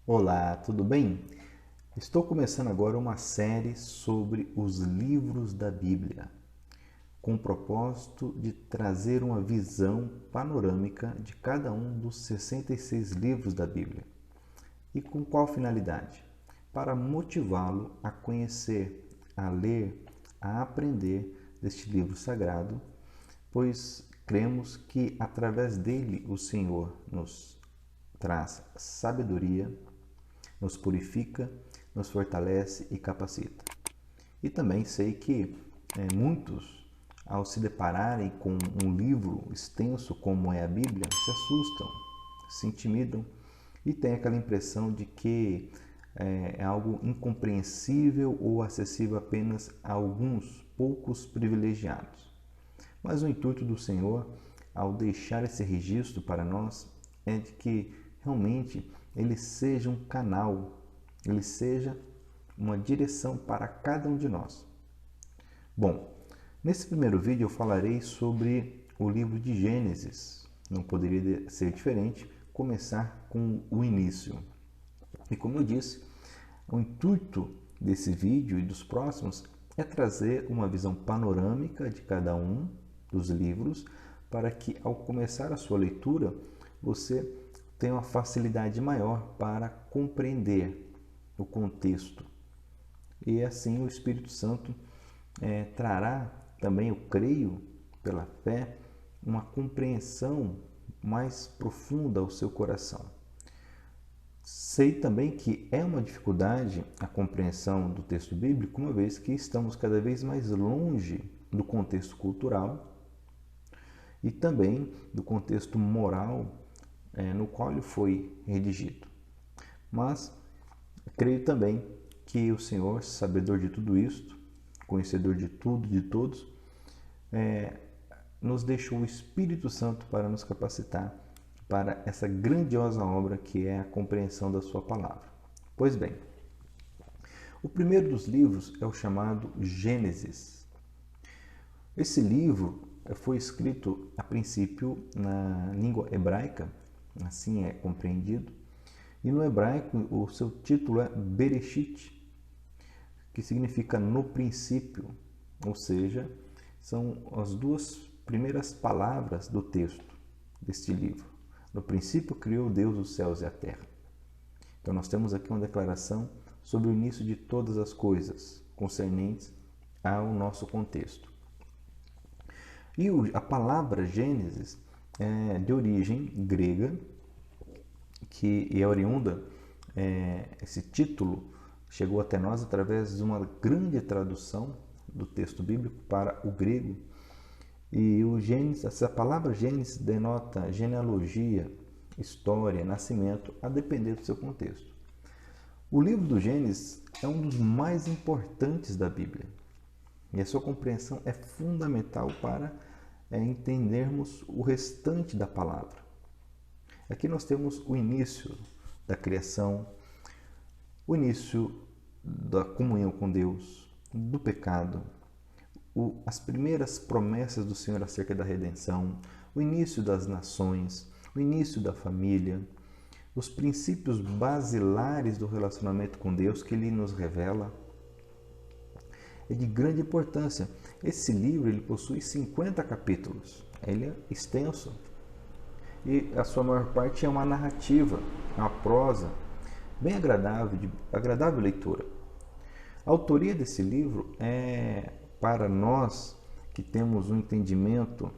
Olá, tudo bem? Estou começando agora uma série sobre os livros da Bíblia, com o propósito de trazer uma visão panorâmica de cada um dos 66 livros da Bíblia. E com qual finalidade? Para motivá-lo a conhecer, a ler, a aprender deste livro sagrado, pois cremos que através dele o Senhor nos traz sabedoria, nos purifica, nos fortalece e capacita. E também sei que muitos, ao se depararem com um livro extenso como é a Bíblia, se assustam, se intimidam e têm aquela impressão de que é algo incompreensível ou acessível apenas a alguns poucos privilegiados. Mas o intuito do Senhor, ao deixar esse registro para nós, é de que realmente ele seja um canal, ele seja uma direção para cada um de nós. Bom, nesse primeiro vídeo eu falarei sobre o livro de Gênesis. Não poderia ser diferente, começar com o início. E como eu disse, o intuito desse vídeo e dos próximos é trazer uma visão panorâmica de cada um dos livros, para que ao começar a sua leitura, você tenha uma facilidade maior para compreender o contexto. E assim o Espírito Santo trará também, eu creio, pela fé, uma compreensão mais profunda ao seu coração. Sei também que é uma dificuldade a compreensão do texto bíblico, uma vez que estamos cada vez mais longe do contexto cultural e também do contexto moral no qual ele foi redigido. Mas creio também que o Senhor, sabedor de tudo isto, conhecedor de tudo, de todos, nos deixou o Espírito Santo para nos capacitar para essa grandiosa obra que é a compreensão da sua palavra. Pois bem, o primeiro dos livros é o chamado Gênesis. Esse livro foi escrito a princípio na língua hebraica, assim é compreendido, e no hebraico o seu título é Bereshit, que significa no princípio, ou seja, são as duas primeiras palavras do texto deste livro. No princípio criou Deus os céus e a terra. Então nós temos aqui uma declaração sobre o início de todas as coisas concernentes ao nosso contexto. E a palavra Gênesis é de origem grega, que é oriunda, esse título chegou até nós através de uma grande tradução do texto bíblico para o grego. E o Gênesis, essa palavra Gênesis denota genealogia, história, nascimento, a depender do seu contexto. O livro do Gênesis é um dos mais importantes da Bíblia e a sua compreensão é fundamental para entendermos o restante da palavra. Aqui nós temos o início da criação, o início da comunhão com Deus, do pecado, as primeiras promessas do Senhor acerca da redenção, o início das nações, o início da família, os princípios basilares do relacionamento com Deus que Ele nos revela. É de grande importância. Esse livro ele possui 50 capítulos, ele é extenso e a sua maior parte é uma narrativa, uma prosa bem agradável, de agradável leitura. A autoria desse livro é para nós que temos um entendimento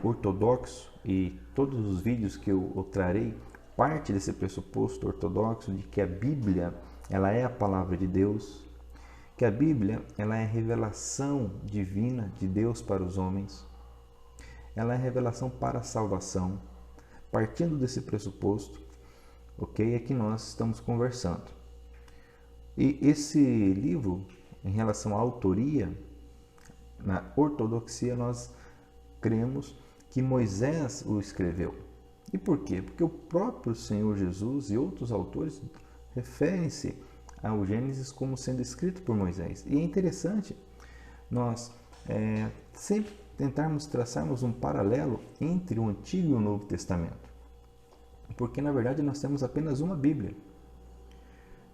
ortodoxo, e todos os vídeos que eu trarei parte desse pressuposto ortodoxo de que a Bíblia ela é a palavra de Deus, que a Bíblia ela é a revelação divina de Deus para os homens, ela é a revelação para a salvação. Partindo desse pressuposto, é que nós estamos conversando. E esse livro, em relação à autoria, na ortodoxia nós cremos que Moisés o escreveu. E por quê? Porque o próprio Senhor Jesus e outros autores referem-se ao Gênesis como sendo escrito por Moisés. E é interessante nós sempre tentarmos traçarmos um paralelo entre o Antigo e o Novo Testamento. Porque na verdade nós temos apenas uma Bíblia.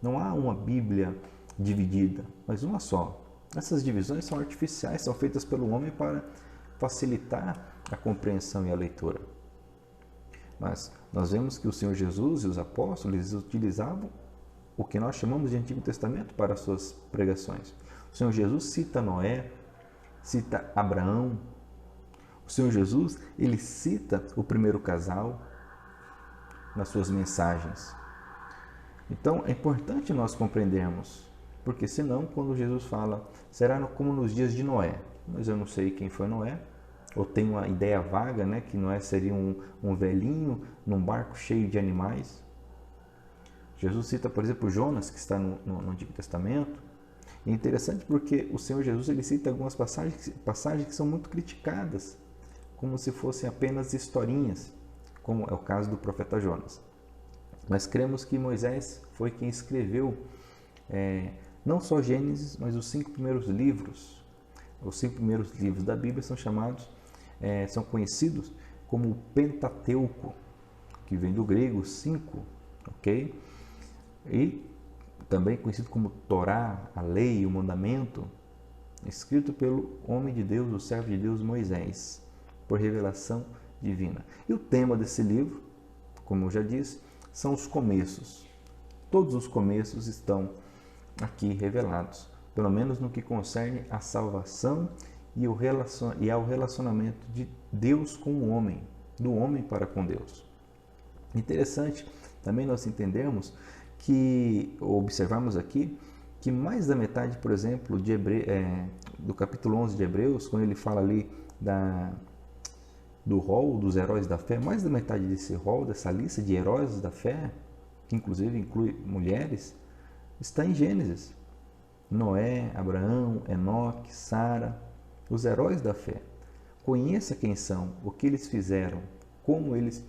Não há uma Bíblia dividida, mas uma só. Essas divisões são artificiais, são feitas pelo homem para facilitar a compreensão e a leitura. Mas nós vemos que o Senhor Jesus e os apóstolos eles utilizavam o que nós chamamos de Antigo Testamento para as suas pregações. O Senhor Jesus cita Noé, cita Abraão. O Senhor Jesus ele cita o primeiro casal nas suas mensagens. Então é importante nós compreendermos, porque senão quando Jesus fala, será como nos dias de Noé, mas eu não sei quem foi Noé, ou tenho uma ideia vaga, né, que Noé seria um velhinho num barco cheio de animais. Jesus cita, por exemplo, Jonas, que está no Antigo Testamento. E é interessante porque o Senhor Jesus ele cita algumas passagens que são muito criticadas, como se fossem apenas historinhas, como é o caso do profeta Jonas. Mas cremos que Moisés foi quem escreveu não só Gênesis, mas os 5 primeiros livros. Os 5 primeiros livros da Bíblia são conhecidos como o Pentateuco, que vem do grego 5, ok? E também conhecido como Torá, a lei, o mandamento, escrito pelo homem de Deus, o servo de Deus Moisés, por revelação divina. E o tema desse livro, como eu já disse, são os começos. Todos os começos estão aqui revelados, pelo menos no que concerne à salvação e ao relacionamento de Deus com o homem, do homem para com Deus. Interessante também nós entendermos ou observarmos aqui, que mais da metade, por exemplo, do capítulo 11 de Hebreus, quando ele fala ali do rol dos heróis da fé, mais da metade desse rol, dessa lista de heróis da fé, que inclusive inclui mulheres, está em Gênesis. Noé, Abraão, Enoque, Sara, os heróis da fé. Conheça quem são, o que eles fizeram, como eles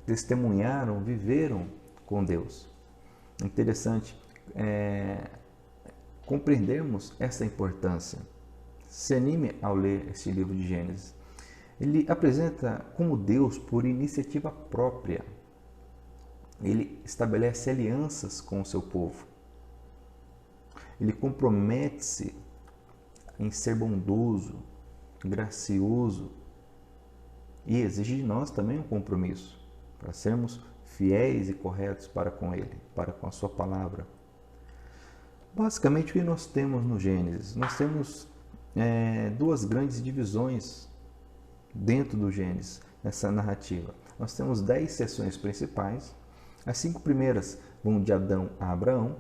testemunharam, viveram com Deus. Interessante compreendermos essa importância. Se anime ao ler este livro de Gênesis. Ele apresenta como Deus, por iniciativa própria, ele estabelece alianças com o seu povo. Ele compromete-se em ser bondoso, gracioso e exige de nós também um compromisso para sermos fiéis e corretos para com Ele, para com a sua palavra. Basicamente, o que nós temos no Gênesis? Nós temos duas grandes divisões dentro do Gênesis, nessa narrativa. Nós temos 10 seções principais. As 5 primeiras vão de Adão a Abraão.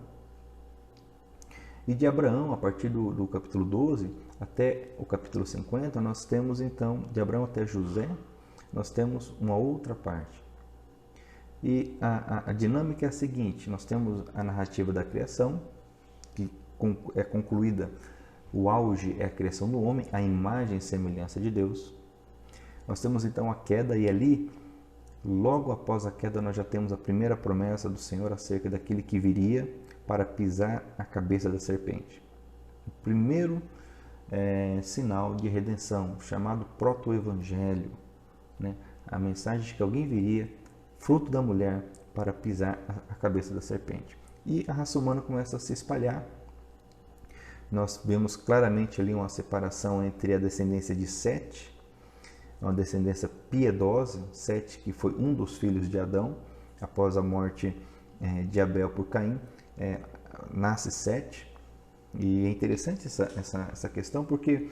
E de Abraão, a partir do capítulo 12 até o capítulo 50, nós temos então, de Abraão até José, nós temos uma outra parte. E a dinâmica é a seguinte: nós temos a narrativa da criação, que é concluída, o auge é a criação do homem, a imagem e semelhança de Deus. Nós temos então a queda, e ali, logo após a queda, nós já temos a primeira promessa do Senhor acerca daquele que viria para pisar a cabeça da serpente. O primeiro sinal de redenção, chamado proto-evangelho, né? A mensagem de que alguém viria, fruto da mulher, para pisar a cabeça da serpente. E a raça humana começa a se espalhar. Nós vemos claramente ali uma separação entre a descendência de Sete, uma descendência piedosa, Sete, que foi um dos filhos de Adão, após a morte de Abel por Caim, nasce Sete. E é interessante essa questão, porque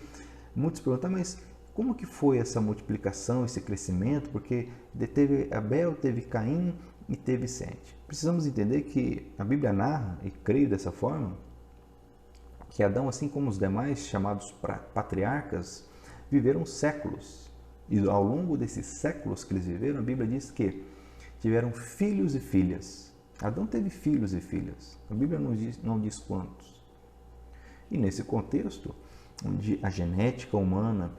muitos perguntam, mas como que foi essa multiplicação, esse crescimento? Porque teve Abel, teve Caim e teve Sete. Precisamos entender que a Bíblia narra, e creio dessa forma, que Adão, assim como os demais chamados patriarcas, viveram séculos. E ao longo desses séculos que eles viveram, a Bíblia diz que tiveram filhos e filhas. Adão teve filhos e filhas. A Bíblia não diz quantos. E nesse contexto, onde a genética humana,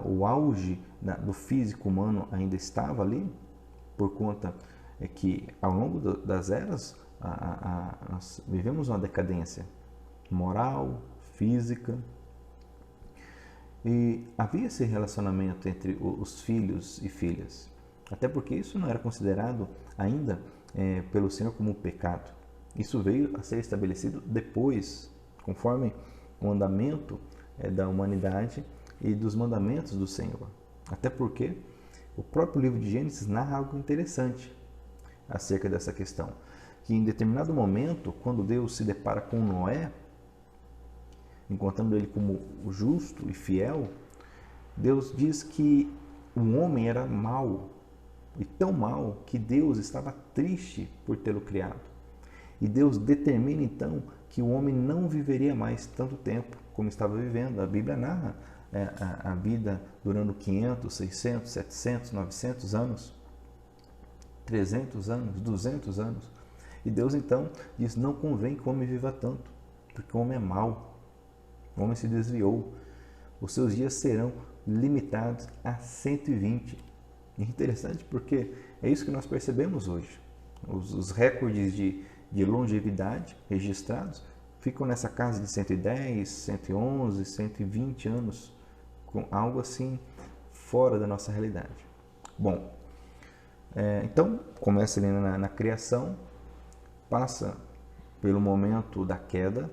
o auge do físico humano ainda estava ali, por conta que ao longo das eras nós vivemos uma decadência moral, física, e havia esse relacionamento entre os filhos e filhas. Até porque isso não era considerado ainda pelo Senhor como um pecado. Isso veio a ser estabelecido depois, conforme o andamento da humanidade e dos mandamentos do Senhor. Até porque o próprio livro de Gênesis narra algo interessante acerca dessa questão. Que em determinado momento, quando Deus se depara com Noé, encontrando ele como justo e fiel, Deus diz que o homem era mau, e tão mau que Deus estava triste por tê-lo criado. E Deus determina então que o homem não viveria mais tanto tempo como estava vivendo. A Bíblia narra a vida durando 500, 600, 700, 900 anos, 300 anos, 200 anos. E Deus então diz, não convém que o homem viva tanto, porque o homem é mau, o homem se desviou, os seus dias serão limitados a 120. É interessante porque é isso que nós percebemos hoje. Os recordes de longevidade registrados ficam nessa casa de 110, 111, 120 anos, com algo assim fora da nossa realidade. Bom, então começa ali na criação, passa pelo momento da queda,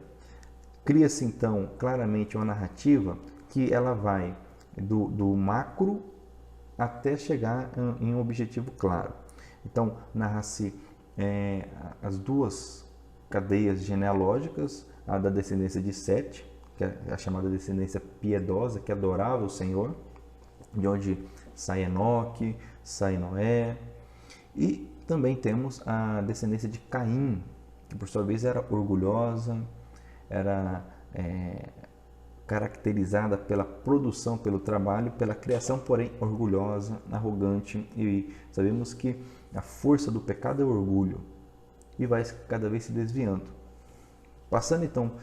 cria-se então claramente uma narrativa que ela vai do macro até chegar em um objetivo claro. Então narra-se as duas cadeias genealógicas, a da descendência de Sete, que é a chamada descendência piedosa, que adorava o Senhor, de onde sai Enoque, sai Noé, e também temos a descendência de Caim, que por sua vez era orgulhosa, era caracterizada pela produção, pelo trabalho, pela criação, porém orgulhosa, arrogante, e sabemos que a força do pecado é o orgulho, e vai cada vez se desviando. Passando então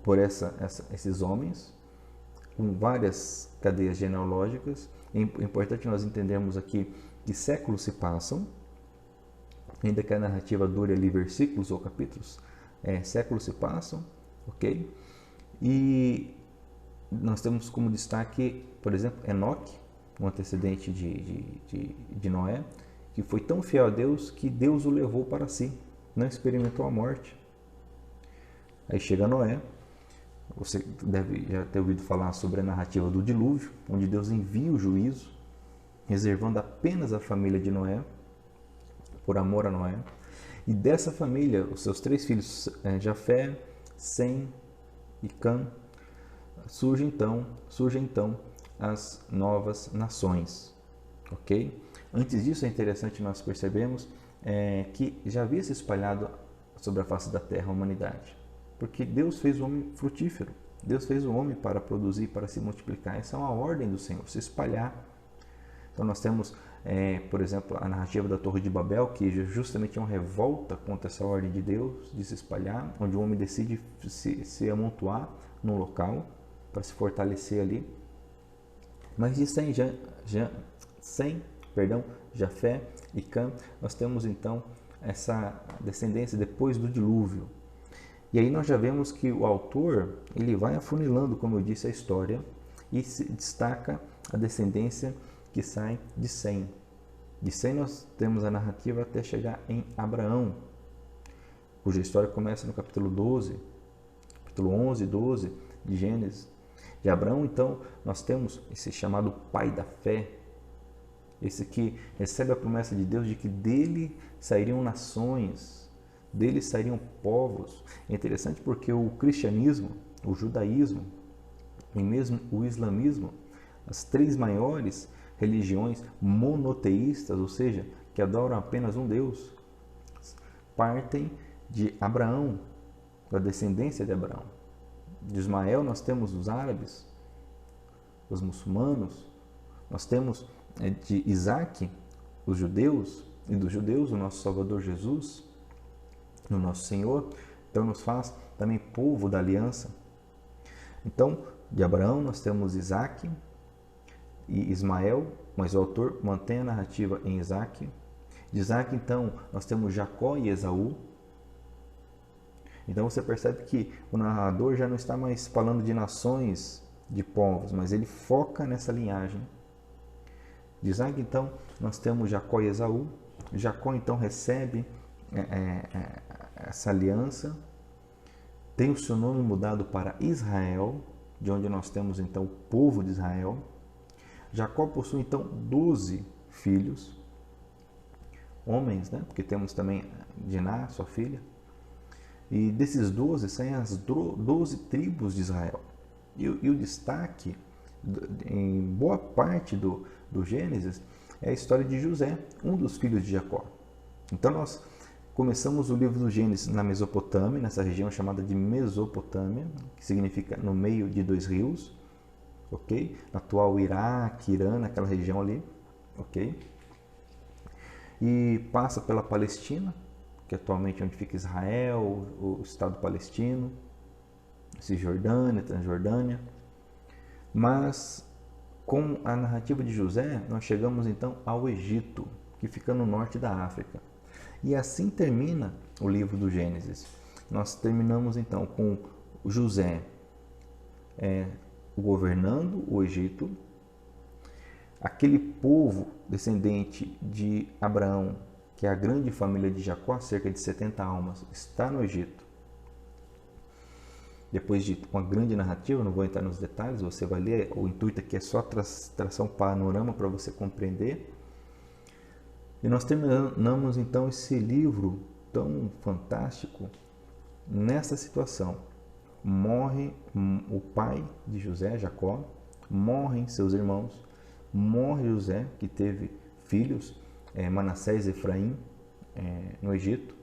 por esses homens, com várias cadeias genealógicas, é importante nós entendermos aqui que séculos se passam, ainda que a narrativa dure ali versículos ou capítulos, séculos se passam, ok? E nós temos como destaque, por exemplo, Enoque, um antecedente de Noé, que foi tão fiel a Deus que Deus o levou para si, não experimentou a morte. Aí chega Noé, você deve já ter ouvido falar sobre a narrativa do dilúvio, onde Deus envia o juízo, reservando apenas a família de Noé, por amor a Noé. E dessa família, os seus 3 filhos, Jafé, Sem e Cã, surgem então as novas nações, ok? Antes disso é interessante nós percebemos que já havia se espalhado sobre a face da terra a humanidade, porque Deus fez o homem frutífero, Deus fez o homem para produzir, para se multiplicar. Essa é uma ordem do Senhor, se espalhar. Então nós temos, por exemplo, a narrativa da Torre de Babel, que justamente é uma revolta contra essa ordem de Deus de se espalhar, onde o homem decide se amontoar num local para se fortalecer ali. Mas de Sem, Jafé e Cã, nós temos então essa descendência depois do dilúvio. E aí nós já vemos que o autor ele vai afunilando, como eu disse, a história e se destaca a descendência que sai de Sem. De Sem nós temos a narrativa até chegar em Abraão, cuja história começa no capítulo 12, capítulo 11 e 12 de Gênesis. De Abraão, então, nós temos esse chamado pai da fé, esse que recebe a promessa de Deus de que dele sairiam nações, dele sairiam povos. É interessante porque o cristianismo, o judaísmo e mesmo o islamismo, as 3 maiores religiões monoteístas, ou seja, que adoram apenas um Deus, partem de Abraão, da descendência de Abraão. De Ismael nós temos os árabes, os muçulmanos, nós temos de Isaac os judeus, e dos judeus o nosso Salvador Jesus, o nosso Senhor. Então nos faz também povo da aliança. Então de Abraão nós temos Isaac e Ismael, mas o autor mantém a narrativa em Isaac. De Isaac então nós temos Jacó e Esaú. Então você percebe que o narrador já não está mais falando de nações, de povos, mas ele foca nessa linhagem. de Isaac, então, nós temos Jacó e Esaú. Jacó, então, recebe essa aliança, tem o seu nome mudado para Israel, de onde nós temos, então, o povo de Israel. Jacó possui, então, 12 filhos, homens, né? Porque temos também Diná, sua filha. E desses 12 saem as 12 tribos de Israel. E o destaque, em boa parte do Gênesis, é a história de José, um dos filhos de Jacó. Então nós começamos o livro do Gênesis na Mesopotâmia, nessa região chamada de Mesopotâmia, que significa no meio de 2 rios, ok? Na atual Iraque, Irã, naquela região ali, ok? E passa pela Palestina, que atualmente é onde fica Israel, o Estado palestino, Cisjordânia, Transjordânia. Mas com a narrativa de José, nós chegamos então ao Egito, que fica no norte da África. E assim termina o livro do Gênesis. Nós terminamos então com José governando o Egito, aquele povo descendente de Abraão, que é a grande família de Jacó, cerca de 70 almas, está no Egito. Depois de uma grande narrativa, não vou entrar nos detalhes, você vai ler, o intuito aqui é só traçar um panorama para você compreender. E nós terminamos então esse livro tão fantástico nessa situação. Morre o pai de José, Jacó, morrem seus irmãos, morre José, que teve filhos, Manassés e Efraim, no Egito.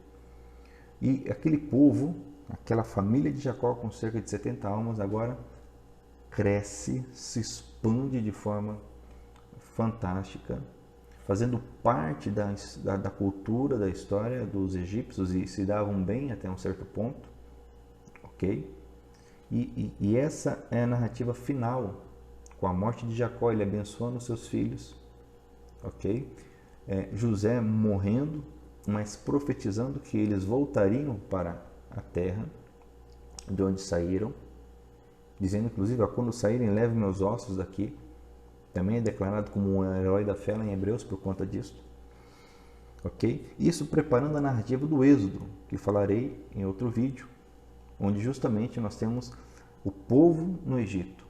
E aquele povo, aquela família de Jacó com cerca de 70 almas, agora cresce, se expande de forma fantástica, fazendo parte da cultura, da história dos egípcios, e se davam bem até um certo ponto, ok? E essa é a narrativa final. Com a morte de Jacó, ele abençoando seus filhos, ok? José morrendo, mas profetizando que eles voltariam para a terra de onde saíram, dizendo inclusive, quando saírem, leve meus ossos daqui. Também é declarado como um herói da fé em Hebreus por conta disso, ok? Isso preparando a narrativa do Êxodo, que falarei em outro vídeo, onde justamente nós temos o povo no Egito.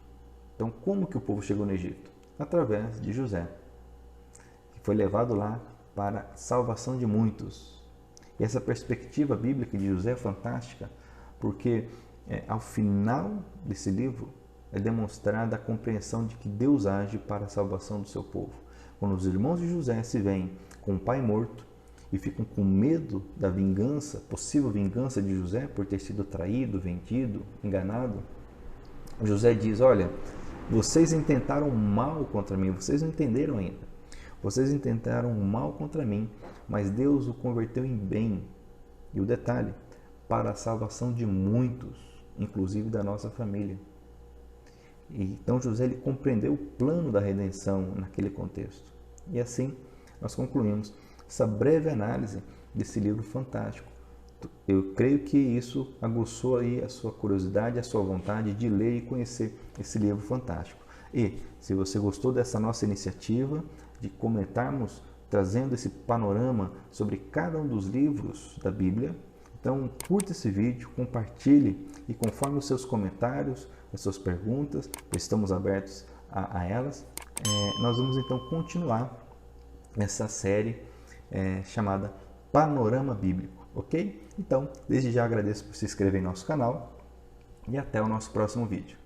Então, como que o povo chegou no Egito? Através de José, que foi levado lá para a salvação de muitos. E essa perspectiva bíblica de José é fantástica, porque ao final desse livro é demonstrada a compreensão de que Deus age para a salvação do seu povo. Quando os irmãos de José se veem com o pai morto e ficam com medo da vingança, possível vingança de José por ter sido traído, vendido, enganado, José diz: olha, vocês intentaram mal contra mim, vocês não entenderam ainda. Vocês intentaram mal contra mim, mas Deus o converteu em bem. E o detalhe, para a salvação de muitos, inclusive da nossa família. E então José ele compreendeu o plano da redenção naquele contexto. E assim nós concluímos essa breve análise desse livro fantástico. Eu creio que isso aguçou aí a sua curiosidade, a sua vontade de ler e conhecer esse livro fantástico. E se você gostou dessa nossa iniciativa de comentarmos, trazendo esse panorama sobre cada um dos livros da Bíblia, então curta esse vídeo, compartilhe e conforme os seus comentários, as suas perguntas, pois estamos abertos a elas, nós vamos então continuar essa série chamada Panorama Bíblico, ok? Então, desde já agradeço por se inscrever em nosso canal e até o nosso próximo vídeo.